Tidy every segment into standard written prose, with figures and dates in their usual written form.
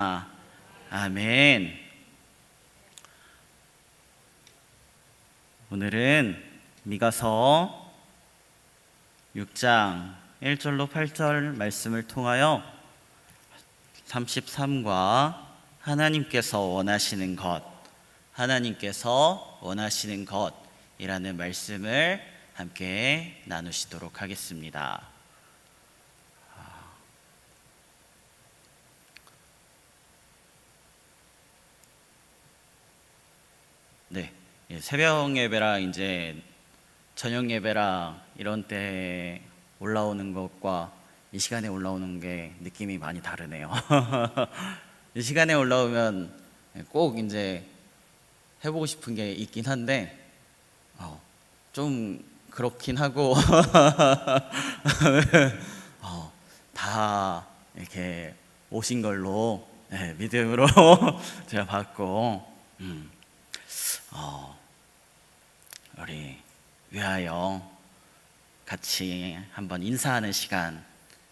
아멘. 오늘은 미가서 6장 1절로 8절 말씀을 통하여 33과 하나님께서 원하시는 것이라는 말씀을 함께 나누시도록 하겠습니다. 네, 새벽 예배랑 이제 저녁 예배랑 이런 때 올라오는 것과 이 시간에 올라오는 게 느낌이 많이 다르네요. 이 시간에 올라오면 꼭 이제 해보고 싶은 게 있긴 한데 좀 그렇긴 하고 다 이렇게 오신 걸로 믿음으로 제가 받고 우리 위하여 같이 한번 인사하는 시간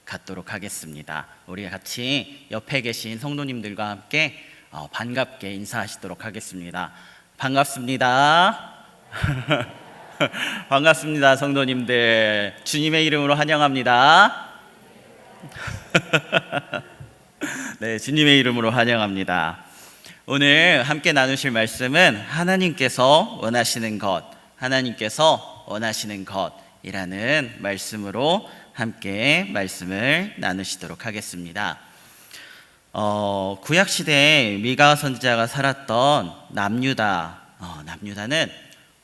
갖도록 하겠습니다. 우리 같이 옆에 계신 성도님들과 함께 반갑게 인사하시도록 하겠습니다. 반갑습니다. 반갑습니다, 성도님들. 주님의 이름으로 환영합니다. 네, 주님의 이름으로 환영합니다. 오늘 함께 나누실 말씀은 하나님께서 원하시는 것이라는 말씀으로 함께 말씀을 나누시도록 하겠습니다. 구약 시대에 미가 선지자가 살았던 남유다는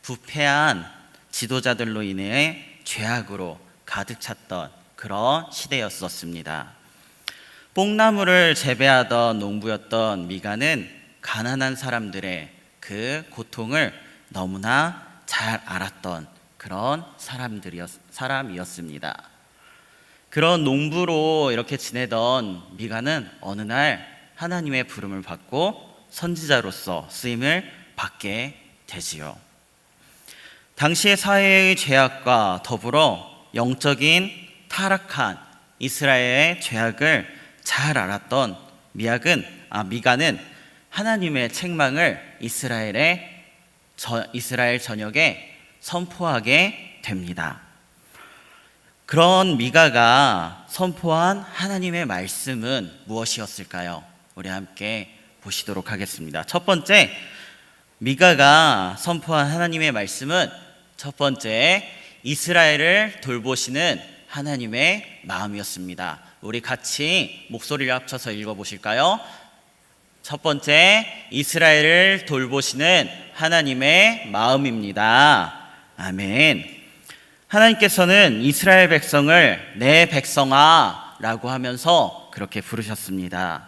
부패한 지도자들로 인해 죄악으로 가득 찼던 그런 시대였었습니다. 뽕나무를 재배하던 농부였던 미가는 가난한 사람들의 그 고통을 너무나 잘 알았던 그런 사람이었습니다. 그런 농부로 이렇게 지내던 미가는 어느 날 하나님의 부름을 받고 선지자로서 쓰임을 받게 되지요. 당시의 사회의 죄악과 더불어 영적인 타락한 이스라엘의 죄악을 잘 알았던 미가는 하나님의 책망을 이스라엘 전역에 선포하게 됩니다. 그런 미가가 선포한 하나님의 말씀은 무엇이었을까요? 우리 함께 보시도록 하겠습니다. 첫 번째, 미가가 선포한 하나님의 말씀은 첫 번째, 이스라엘을 돌보시는 하나님의 마음이었습니다. 우리 같이 목소리를 합쳐서 읽어보실까요? 첫 번째, 이스라엘을 돌보시는 하나님의 마음입니다. 아멘. 하나님께서는 이스라엘 백성을 내 백성아 라고 하면서 그렇게 부르셨습니다.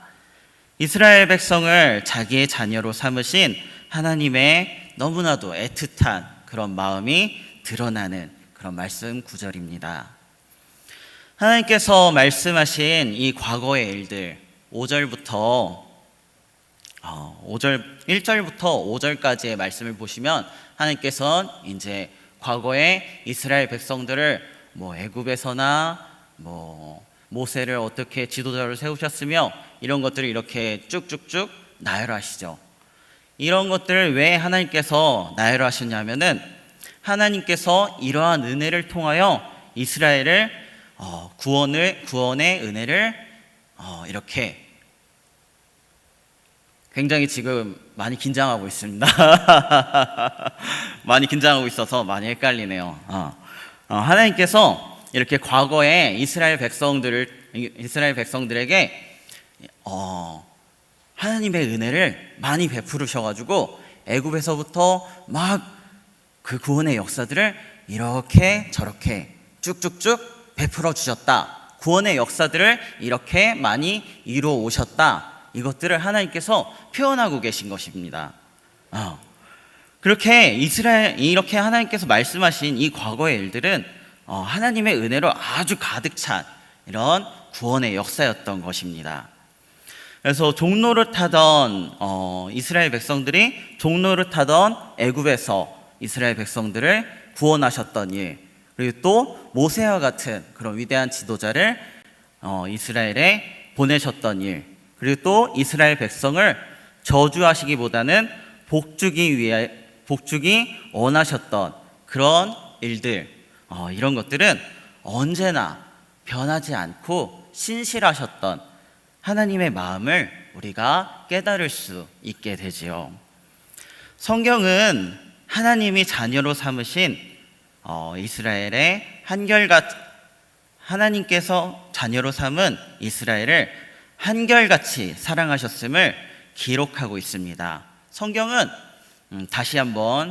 이스라엘 백성을 자기의 자녀로 삼으신 하나님의 너무나도 애틋한 그런 마음이 드러나는 그런 말씀 구절입니다. 하나님께서 말씀하신 이 과거의 일들 1절부터 5절까지의 말씀을 보시면 하나님께서는 이제 과거에 이스라엘 백성들을 애굽에서나 모세를 어떻게 지도자로 세우셨으며 이런 것들을 이렇게 쭉쭉쭉 나열하시죠. 이런 것들을 왜 하나님께서 나열하셨냐면은 하나님께서 이러한 은혜를 통하여 이스라엘을 구원의 은혜를 이렇게 굉장히 지금 많이 긴장하고 있습니다. 많이 긴장하고 있어서 많이 헷갈리네요. 하나님께서 이렇게 과거에 이스라엘 백성들에게 하나님의 은혜를 많이 베푸르셔가지고 애굽에서부터 막 그 구원의 역사들을 이렇게 저렇게 쭉쭉쭉 베풀어 주셨다. 구원의 역사들을 이렇게 많이 이루어 오셨다. 이것들을 하나님께서 표현하고 계신 것입니다. 이렇게 하나님께서 말씀하신 이 과거의 일들은 하나님의 은혜로 아주 가득 찬 이런 구원의 역사였던 것입니다. 그래서 이스라엘 백성들이 종로를 타던 애굽에서 이스라엘 백성들을 구원하셨던 일, 그리고 또 모세와 같은 그런 위대한 지도자를 이스라엘에 보내셨던 일, 그리고 또 이스라엘 백성을 저주하시기보다는 복주기 원하셨던 그런 일들, 이런 것들은 언제나 변하지 않고 신실하셨던 하나님의 마음을 우리가 깨달을 수 있게 되지요. 성경은 하나님이 자녀로 삼으신 이스라엘의 하나님께서 자녀로 삼은 이스라엘을 한결같이 사랑하셨음을 기록하고 있습니다. 성경은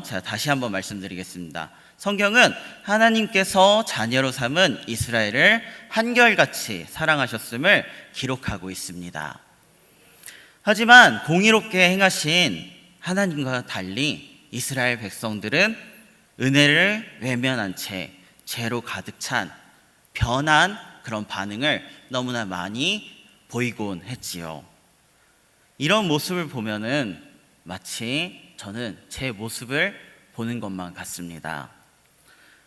제가 다시 한번 말씀드리겠습니다. 성경은 하나님께서 자녀로 삼은 이스라엘을 한결같이 사랑하셨음을 기록하고 있습니다. 하지만 공의롭게 행하신 하나님과 달리 이스라엘 백성들은 은혜를 외면한 채 죄로 가득 찬 변한 그런 반응을 너무나 많이 보이곤 했지요. 이런 모습을 보면은 마치 저는 제 모습을 보는 것만 같습니다.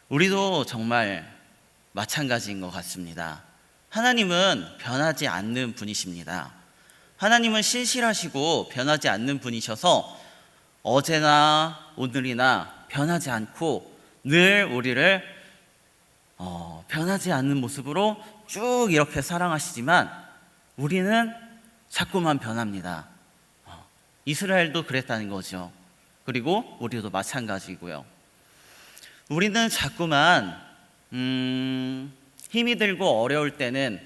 우리도 정말 마찬가지인 것 같습니다. 하나님은 변하지 않는 분이십니다. 하나님은 신실하시고 변하지 않는 분이셔서 어제나 오늘이나 변하지 않고 늘 우리를 변하지 않는 모습으로 쭉 이렇게 사랑하시지만 우리는 자꾸만 변합니다. 이스라엘도 그랬다는 거죠. 그리고 우리도 마찬가지고요. 우리는 자꾸만 힘이 들고 어려울 때는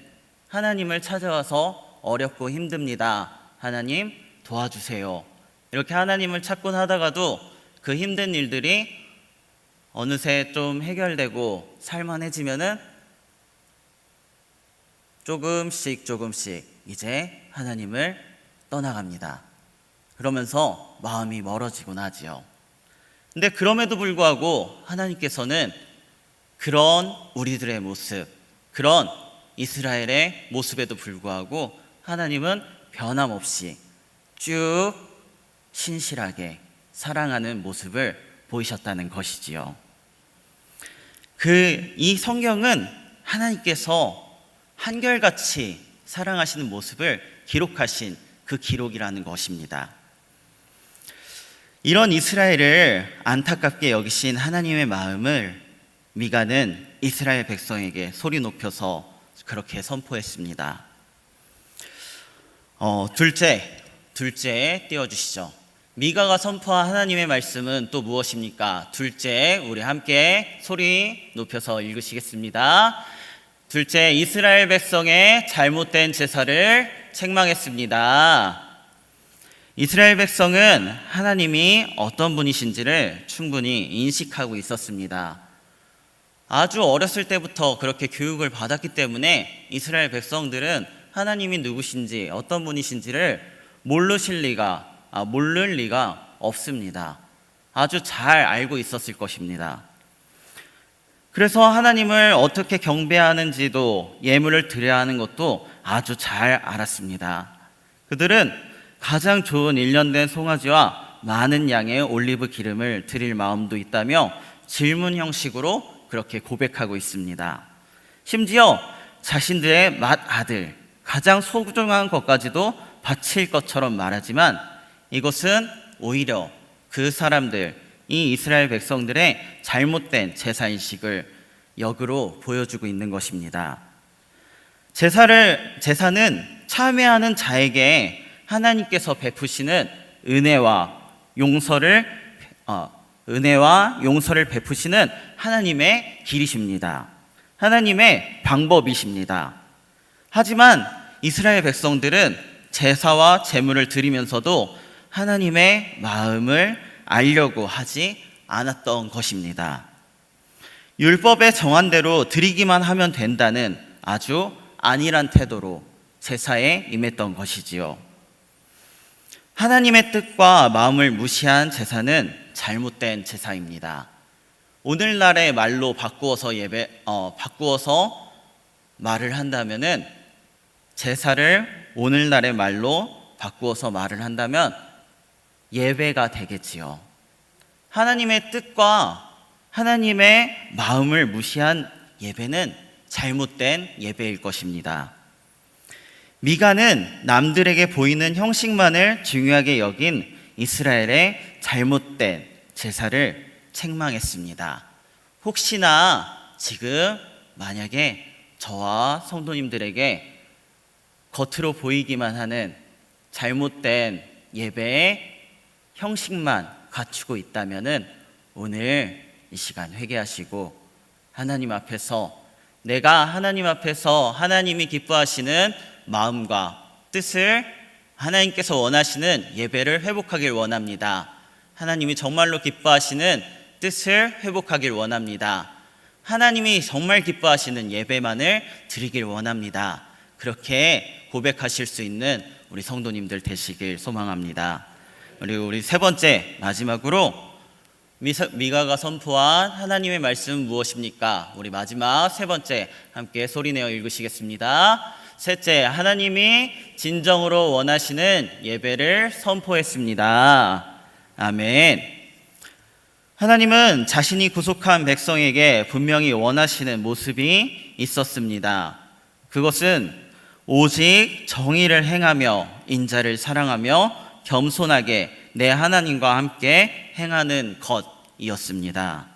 하나님을 찾아와서 어렵고 힘듭니다. 하나님 도와주세요. 이렇게 하나님을 찾곤 하다가도 그 힘든 일들이 어느새 좀 해결되고 살만해지면은 조금씩 이제 하나님을 떠나갑니다. 그러면서 마음이 멀어지곤 하지요. 근데 그럼에도 불구하고 하나님께서는 그런 우리들의 모습, 그런 이스라엘의 모습에도 불구하고 하나님은 변함없이 쭉 신실하게 사랑하는 모습을 보이셨다는 것이지요. 이 성경은 하나님께서 한결같이 사랑하시는 모습을 기록하신 그 기록이라는 것입니다. 이런 이스라엘을 안타깝게 여기신 하나님의 마음을 미가는 이스라엘 백성에게 소리 높여서 그렇게 선포했습니다. 둘째 띄워주시죠. 미가가 선포한 하나님의 말씀은 또 무엇입니까? 둘째, 우리 함께 소리 높여서 읽으시겠습니다. 둘째, 이스라엘 백성의 잘못된 제사를 책망했습니다. 이스라엘 백성은 하나님이 어떤 분이신지를 충분히 인식하고 있었습니다. 아주 어렸을 때부터 그렇게 교육을 받았기 때문에 이스라엘 백성들은 하나님이 누구신지 어떤 분이신지를 모를 리가 없습니다. 아주 잘 알고 있었을 것입니다. 그래서 하나님을 어떻게 경배하는지도 예물을 드려야 하는 것도 아주 잘 알았습니다. 그들은 가장 좋은 일련된 송아지와 많은 양의 올리브 기름을 드릴 마음도 있다며 질문 형식으로 그렇게 고백하고 있습니다. 심지어 자신들의 맏아들, 가장 소중한 것까지도 바칠 것처럼 말하지만 이것은 오히려 그 사람들, 이 이스라엘 백성들의 잘못된 제사인식을 역으로 보여주고 있는 것입니다. 제사는 참여하는 자에게 하나님께서 베푸시는 은혜와 용서를 베푸시는 하나님의 길이십니다. 하나님의 방법이십니다. 하지만 이스라엘 백성들은 제사와 제물을 드리면서도 하나님의 마음을 알려고 하지 않았던 것입니다. 율법에 정한 대로 드리기만 하면 된다는 아주 안일한 태도로 제사에 임했던 것이지요. 하나님의 뜻과 마음을 무시한 제사는 잘못된 제사입니다. 오늘날의 말로 바꾸어서 말을 한다면은 제사를 오늘날의 말로 바꾸어서 말을 한다면 예배가 되겠지요. 하나님의 뜻과 하나님의 마음을 무시한 예배는 잘못된 예배일 것입니다. 미가는 남들에게 보이는 형식만을 중요하게 여긴 이스라엘의 잘못된 제사를 책망했습니다. 혹시나 지금 만약에 저와 성도님들에게 겉으로 보이기만 하는 잘못된 예배의 형식만 갖추고 있다면은 오늘 이 시간 회개하시고 하나님 앞에서 내가 하나님 앞에서 하나님이 기뻐하시는 마음과 뜻을 하나님께서 원하시는 예배를 회복하길 원합니다. 하나님이 정말로 기뻐하시는 뜻을 회복하길 원합니다. 하나님이 정말 기뻐하시는 예배만을 드리길 원합니다. 그렇게 고백하실 수 있는 우리 성도님들 되시길 소망합니다. 그리고 우리 세 번째 마지막으로 미가가 선포한 하나님의 말씀은 무엇입니까? 우리 마지막 세 번째 함께 소리내어 읽으시겠습니다. 셋째, 하나님이 진정으로 원하시는 예배를 선포했습니다. 아멘. 하나님은 자신이 구속한 백성에게 분명히 원하시는 모습이 있었습니다. 그것은 오직 정의를 행하며 인자를 사랑하며 겸손하게 내 하나님과 함께 행하는 것이었습니다.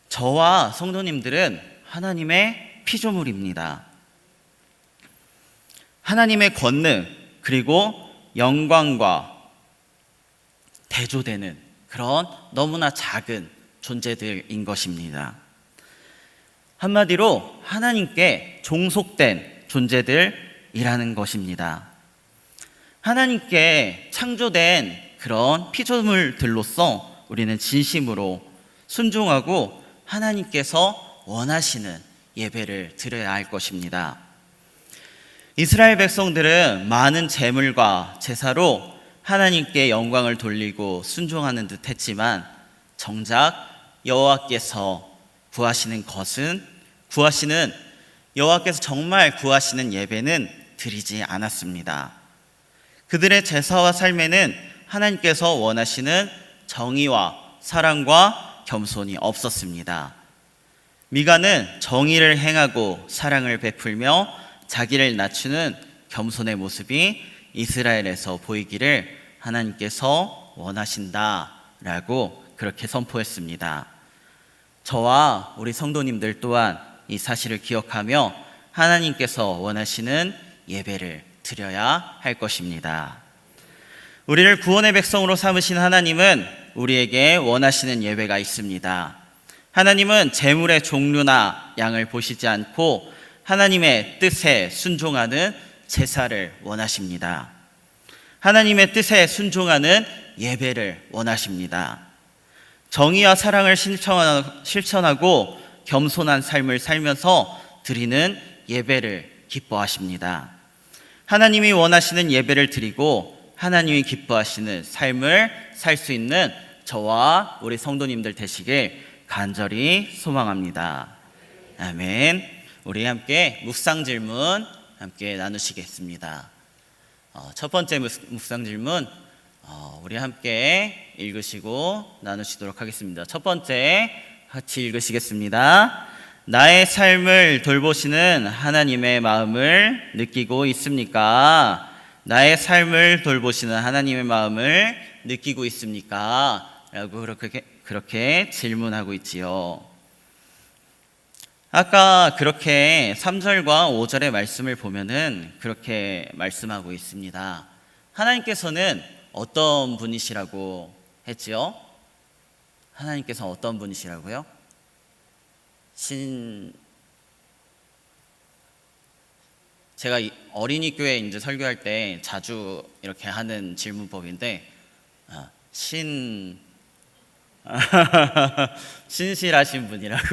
저와 성도님들은 하나님의 피조물입니다. 하나님의 권능 그리고 영광과 대조되는 그런 너무나 작은 존재들인 것입니다. 한마디로 하나님께 종속된 존재들이라는 것입니다. 하나님께 창조된 그런 피조물들로서 우리는 진심으로 순종하고 하나님께서 원하시는 예배를 드려야 할 것입니다. 이스라엘 백성들은 많은 제물과 제사로 하나님께 영광을 돌리고 순종하는 듯 했지만 정작 여호와께서 여호와께서 정말 구하시는 예배는 드리지 않았습니다. 그들의 제사와 삶에는 하나님께서 원하시는 정의와 사랑과 겸손이 없었습니다. 미가는 정의를 행하고 사랑을 베풀며 자기를 낮추는 겸손의 모습이 이스라엘에서 보이기를 하나님께서 원하신다라고 그렇게 선포했습니다. 저와 우리 성도님들 또한 이 사실을 기억하며 하나님께서 원하시는 예배를 드려야 할 것입니다. 우리를 구원의 백성으로 삼으신 하나님은 우리에게 원하시는 예배가 있습니다. 하나님은 제물의 종류나 양을 보시지 않고 하나님의 뜻에 순종하는 제사를 원하십니다. 하나님의 뜻에 순종하는 예배를 원하십니다. 정의와 사랑을 실천하고 겸손한 삶을 살면서 드리는 예배를 기뻐하십니다. 하나님이 원하시는 예배를 드리고 하나님이 기뻐하시는 삶을 살 수 있는 저와 우리 성도님들 되시길 간절히 소망합니다. 아멘. 우리 함께 묵상 질문 함께 나누시겠습니다. 첫 번째 묵상 질문 우리 함께 읽으시고 나누시도록 하겠습니다. 첫 번째 같이 읽으시겠습니다. 나의 삶을 돌보시는 하나님의 마음을 느끼고 있습니까? 나의 삶을 돌보시는 하나님의 마음을 느끼고 있습니까? 라고 그렇게 질문하고 있지요. 아까 그렇게 3절과 5절의 말씀을 보면은 그렇게 말씀하고 있습니다. 하나님께서는 어떤 분이시라고 했지요? 하나님께서 어떤 분이시라고요? 제가 어린이 교회 이제 설교할 때 자주 이렇게 하는 질문법인데 신실하신 분이라고.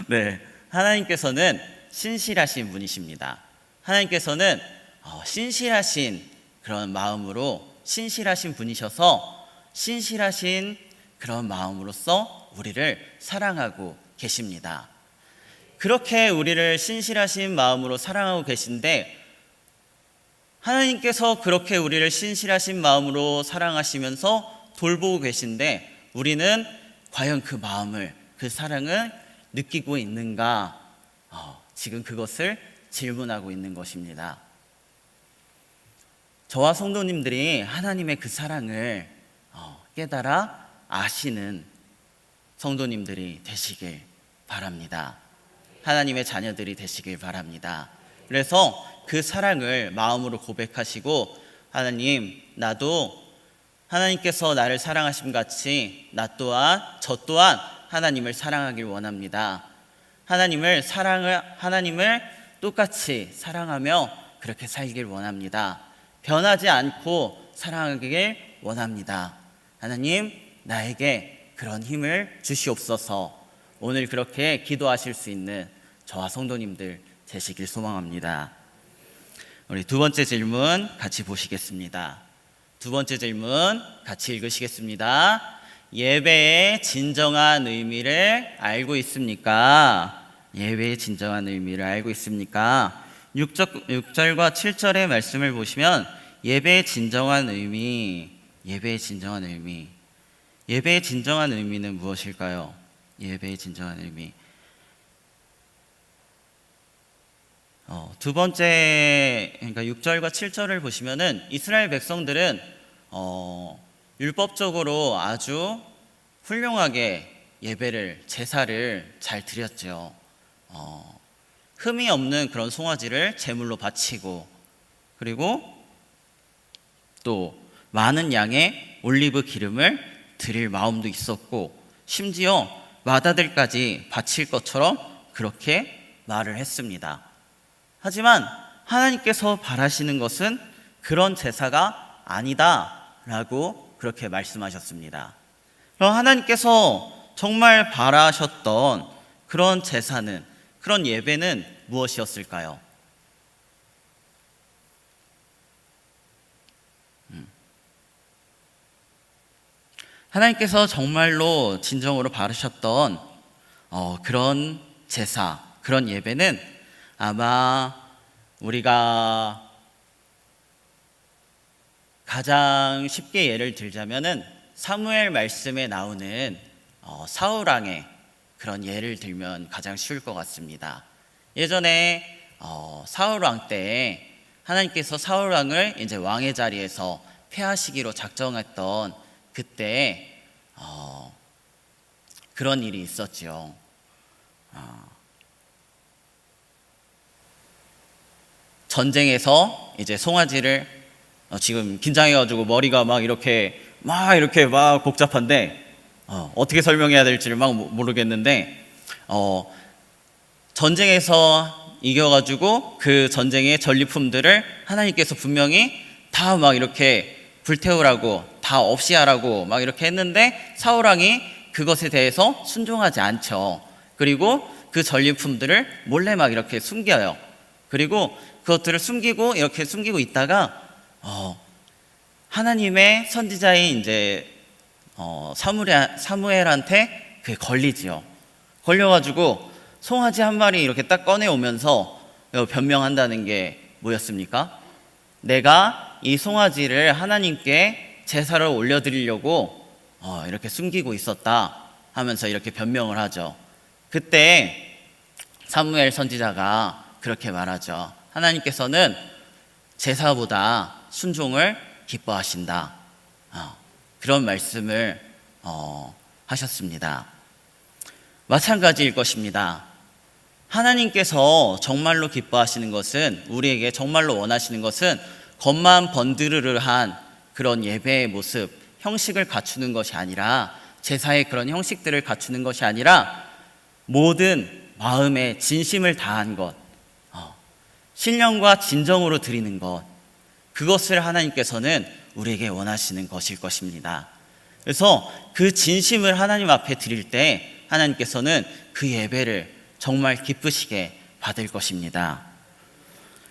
네, 하나님께서는 신실하신 분이십니다. 하나님께서는 신실하신 그런 마음으로 신실하신 분이셔서 신실하신 그런 마음으로써 우리를 사랑하고 계십니다. 그렇게 우리를 신실하신 마음으로 사랑하고 계신데 하나님께서 그렇게 우리를 신실하신 마음으로 사랑하시면서 돌보고 계신데 우리는 과연 그 마음을, 그 사랑을 느끼고 있는가? 지금 그것을 질문하고 있는 것입니다. 저와 성도님들이 하나님의 그 사랑을 깨달아 아시는 성도님들이 되시길 바랍니다. 하나님의 자녀들이 되시길 바랍니다. 그래서 그 사랑을 마음으로 고백하시고, 하나님, 나도 하나님께서 나를 사랑하심 같이 저 또한 하나님을 사랑하길 원합니다. 하나님을 똑같이 사랑하며 그렇게 살길 원합니다. 변하지 않고 사랑하길 원합니다. 하나님, 나에게 그런 힘을 주시옵소서. 오늘 그렇게 기도하실 수 있는 저와 성도님들 되시길 소망합니다. 우리 두 번째 질문 같이 보시겠습니다. 두 번째 질문 같이 읽으시겠습니다. 예배의 진정한 의미를 알고 있습니까? 예배의 진정한 의미를 알고 있습니까? 6절과 7절의 말씀을 보시면 예배의 진정한 의미는 무엇일까요? 예배의 진정한 의미. 두 번째, 그러니까 6절과 7절을 보시면은 이스라엘 백성들은 율법적으로 아주 훌륭하게 제사를 잘 드렸죠. 흠이 없는 그런 송아지를 제물로 바치고, 그리고 또 많은 양의 올리브 기름을 드릴 마음도 있었고, 심지어 맏아들까지 바칠 것처럼 그렇게 말을 했습니다. 하지만 하나님께서 바라시는 것은 그런 제사가 아니다라고 그렇게 말씀하셨습니다. 그럼 하나님께서 정말 바라셨던 그런 제사는, 그런 예배는 무엇이었을까요? 하나님께서 정말로 진정으로 바라셨던 그런 제사, 그런 예배는 아마 우리가 가장 쉽게 예를 들자면은 사무엘 말씀에 나오는 사울 왕의 그런 예를 들면 가장 쉬울 것 같습니다. 예전에 사울 왕 때 하나님께서 사울 왕을 이제 왕의 자리에서 폐하시기로 작정했던 그때 그런 일이 있었죠. 전쟁에서 이제 송아지를 지금 긴장해가지고 머리가 막 이렇게 복잡한데 어떻게 설명해야 될지를 막 모르겠는데 전쟁에서 이겨가지고 그 전쟁의 전리품들을 하나님께서 분명히 다 막 이렇게 불태우라고, 다 없이 하라고 막 이렇게 했는데 사울 왕이 그것에 대해서 순종하지 않죠. 그리고 그 전리품들을 몰래 막 이렇게 숨겨요. 그리고 그것들을 숨기고 있다가 하나님의 선지자인 이제 사무엘한테 그게 걸리지요. 걸려가지고 송아지 한 마리 이렇게 딱 꺼내오면서 변명한다는 게 뭐였습니까? 내가 이 송아지를 하나님께 제사를 올려드리려고 이렇게 숨기고 있었다 하면서 이렇게 변명을 하죠. 그때 사무엘 선지자가 그렇게 말하죠. 하나님께서는 제사보다 순종을 기뻐하신다. 그런 말씀을 하셨습니다. 마찬가지일 것입니다. 하나님께서 정말로 기뻐하시는 것은, 우리에게 정말로 원하시는 것은 겉만 번드르르한 그런 예배의 모습, 형식을 갖추는 것이 아니라, 제사의 그런 형식들을 갖추는 것이 아니라 모든 마음의 진심을 다한 것, 신령과 진정으로 드리는 것, 그것을 하나님께서는 우리에게 원하시는 것일 것입니다. 그래서 그 진심을 하나님 앞에 드릴 때 하나님께서는 그 예배를 정말 기쁘시게 받을 것입니다.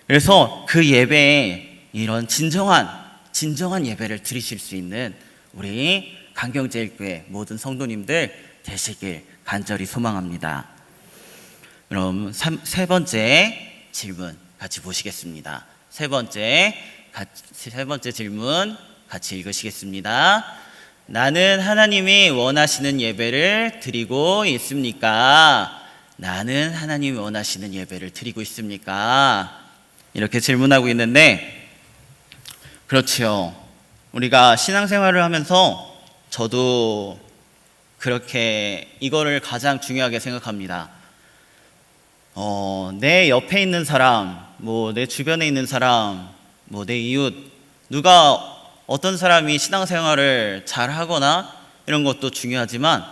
그래서 그 예배에 이런 진정한 예배를 드리실 수 있는 우리 강경제일교회 모든 성도님들 되시길 간절히 소망합니다. 그럼 세 번째 질문 같이 보시겠습니다. 세 번째 질문 같이 읽으시겠습니다. 나는 하나님이 원하시는 예배를 드리고 있습니까? 나는 하나님이 원하시는 예배를 드리고 있습니까? 이렇게 질문하고 있는데, 그렇지요. 우리가 신앙생활을 하면서 저도 그렇게 이거를 가장 중요하게 생각합니다. 내 옆에 있는 사람, 내 주변에 있는 사람, 내 이웃, 누가 어떤 사람이 신앙생활을 잘 하거나 이런 것도 중요하지만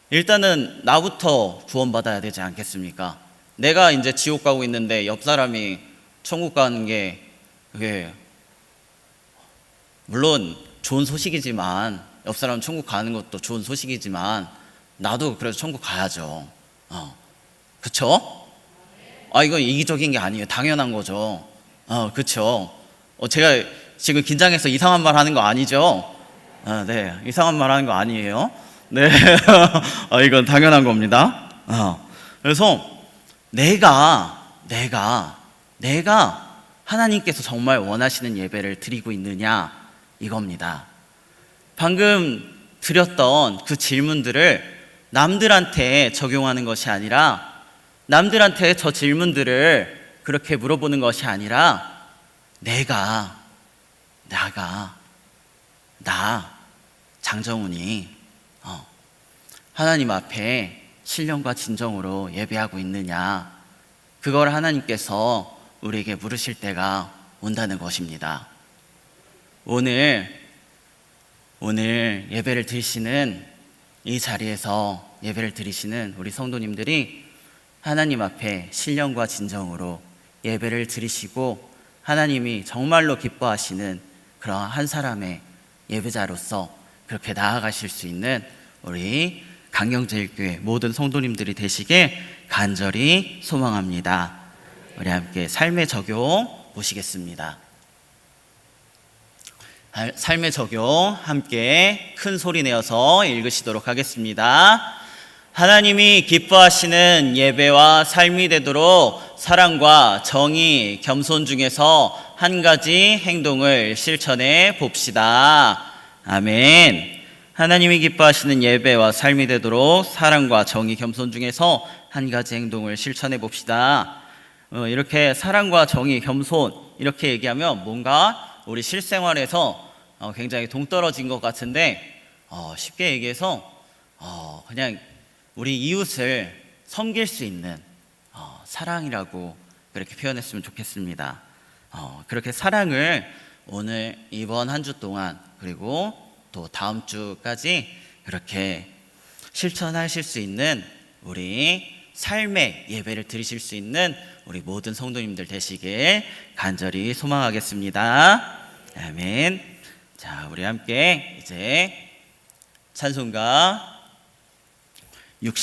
일단은 나부터 구원받아야 되지 않겠습니까? 내가 이제 지옥 가고 있는데 옆 사람이 천국 가는 게 그게 물론 좋은 소식이지만 옆 사람 천국 가는 것도 좋은 소식이지만 나도 그래서 천국 가야죠. 그쵸? 이건 이기적인 게 아니에요. 당연한 거죠. 그쵸? 제가 지금 긴장해서 이상한 말 하는 거 아니죠? 네, 이상한 말 하는 거 아니에요. 네, 이건 당연한 겁니다. 그래서 내가 하나님께서 정말 원하시는 예배를 드리고 있느냐 이겁니다. 방금 드렸던 그 질문들을 남들한테 적용하는 것이 아니라 남들한테 저 질문들을 그렇게 물어보는 것이 아니라 나 장정훈이 하나님 앞에 신령과 진정으로 예배하고 있느냐, 그걸 하나님께서 우리에게 물으실 때가 온다는 것입니다. 오늘 예배를 드리시는 이 자리에서 예배를 드리시는 우리 성도님들이 하나님 앞에 신령과 진정으로 예배를 드리시고 하나님이 정말로 기뻐하시는 그런 한 사람의 예배자로서 그렇게 나아가실 수 있는 우리 강경제일교회 모든 성도님들이 되시길 간절히 소망합니다. 우리 함께 삶의 적용 보시겠습니다. 삶의 적용 함께 큰 소리 내어서 읽으시도록 하겠습니다. 하나님이 기뻐하시는 예배와 삶이 되도록 사랑과 정의, 겸손 중에서 한 가지 행동을 실천해 봅시다. 아멘. 하나님이 기뻐하시는 예배와 삶이 되도록 사랑과 정의, 겸손 중에서 한 가지 행동을 실천해 봅시다. 이렇게 사랑과 정의, 겸손 이렇게 얘기하면 뭔가 우리 실생활에서 굉장히 동떨어진 것 같은데 쉽게 얘기해서 그냥 우리 이웃을 섬길 수 있는 사랑이라고 그렇게 표현했으면 좋겠습니다. 그렇게 사랑을 오늘 이번 한 주 동안 그리고 또 다음 주까지 그렇게 실천하실 수 있는 우리 삶의 예배를 드리실 수 있는 우리 모든 성도님들 되시길 간절히 소망하겠습니다. 아멘. 자, 우리 함께 이제 찬송가 60